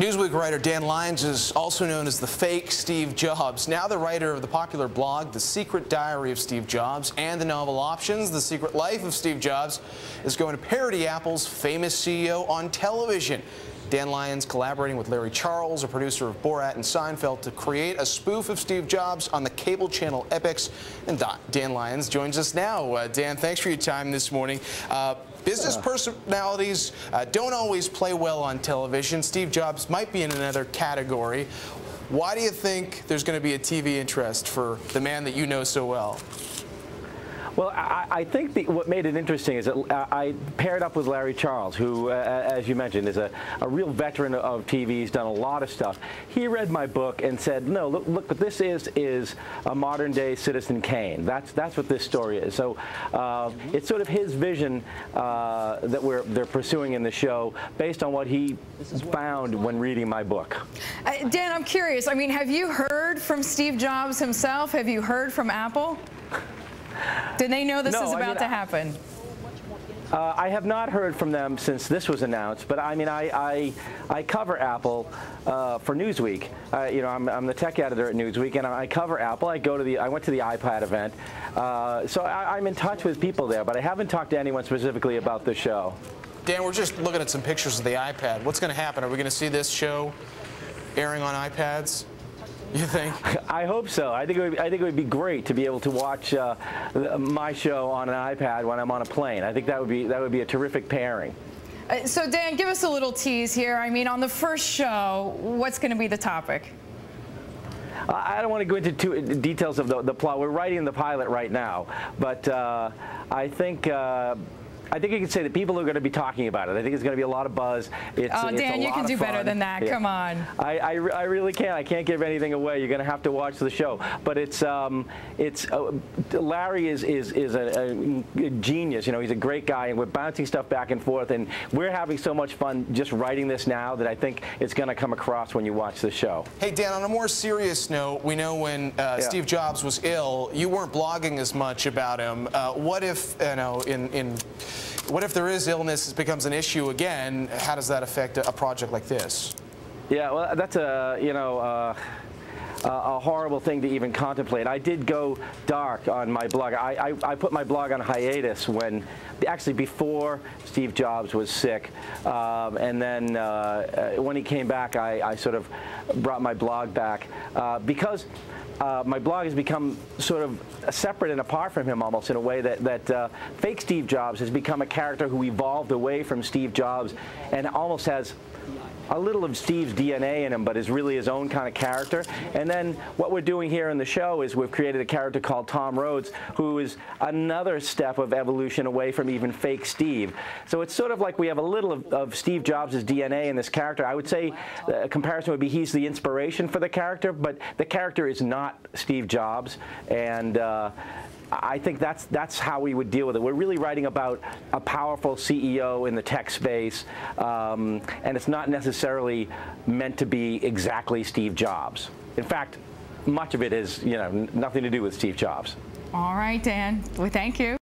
Newsweek writer Dan Lyons is also known as the fake Steve Jobs. Now the writer of the popular blog, The Secret Diary of Steve Jobs, and the novel Options, The Secret Life of Steve Jobs, is going to parody Apple's famous CEO on television. Dan Lyons collaborating with Larry Charles, a producer of Borat and Seinfeld, to create a spoof of Steve Jobs on the cable channel Epix. And Dan Lyons joins us now. Dan, thanks for your time this morning. Business personalities don't always play well on television. Steve Jobs might be in another category. Why do you think there's going to be a TV interest for the man that you know so well? Well, I think what made it interesting is that I paired up with Larry Charles, who, as you mentioned, is a real veteran of TV. He's done a lot of stuff. He read my book and said, no, look what this is a modern-day Citizen Kane. That's what this story is. So it's sort of his vision that they're pursuing in the show based on what he found when reading my book. Dan, I'm curious. I mean, have you heard from Steve Jobs himself? Have you heard from Apple? Did they know this is about to happen? I have not heard from them since this was announced, but I mean, I cover Apple for Newsweek. You know, I'm the tech editor at Newsweek, and I cover Apple. I went to the iPad event, so I'm in touch with people there, but I haven't talked to anyone specifically about the show. Dan, we're just looking at some pictures of the iPad. What's going to happen? Are we going to see this show airing on iPads? You think? I hope so. I think it would be great to be able to watch my show on an iPad when I'm on a plane. I think that would be a terrific pairing. So Dan, give us a little tease here. I mean, on the first show, what's going to be the topic? I don't want to go into details of the plot. We're writing the pilot right now, but I think you can say that people are going to be talking about it. I think it's going to be a lot lot of buzz. Oh, Dan, you can do better than that. Yeah. Come on. I really can't. I can't give anything away. You're going to have to watch the show. But Larry is a genius. You know, he's a great guy, and we're bouncing stuff back and forth, and we're having so much fun just writing this now that I think it's going to come across when you watch the show. Hey, Dan, on a more serious note, we know when Steve Jobs was ill, you weren't blogging as much about him. What if, you know, what if there is illness, it becomes an issue again? How does that affect a project like this? Yeah, well, that's a horrible thing to even contemplate. I did go dark on my blog. I put my blog on hiatus actually before Steve Jobs was sick, and then when he came back, I sort of brought my blog back because my blog has become sort of separate and apart from him almost in a way that fake Steve Jobs has become a character who evolved away from Steve Jobs and almost has a little of Steve's DNA in him, but is really his own kind of character. And then what we're doing here in the show is we've created a character called Tom Rhodes, who is another step of evolution away from even fake Steve. So it's sort of like we have a little of Steve Jobs' DNA in this character. I would say a comparison would be he's the inspiration for the character, but the character is not Steve Jobs. And I think that's how we would deal with it. We're really writing about a powerful CEO in the tech space, and it's not necessarily meant to be exactly Steve Jobs. In fact, much of it is, you know, nothing to do with Steve Jobs. All right, Dan. Well, thank you.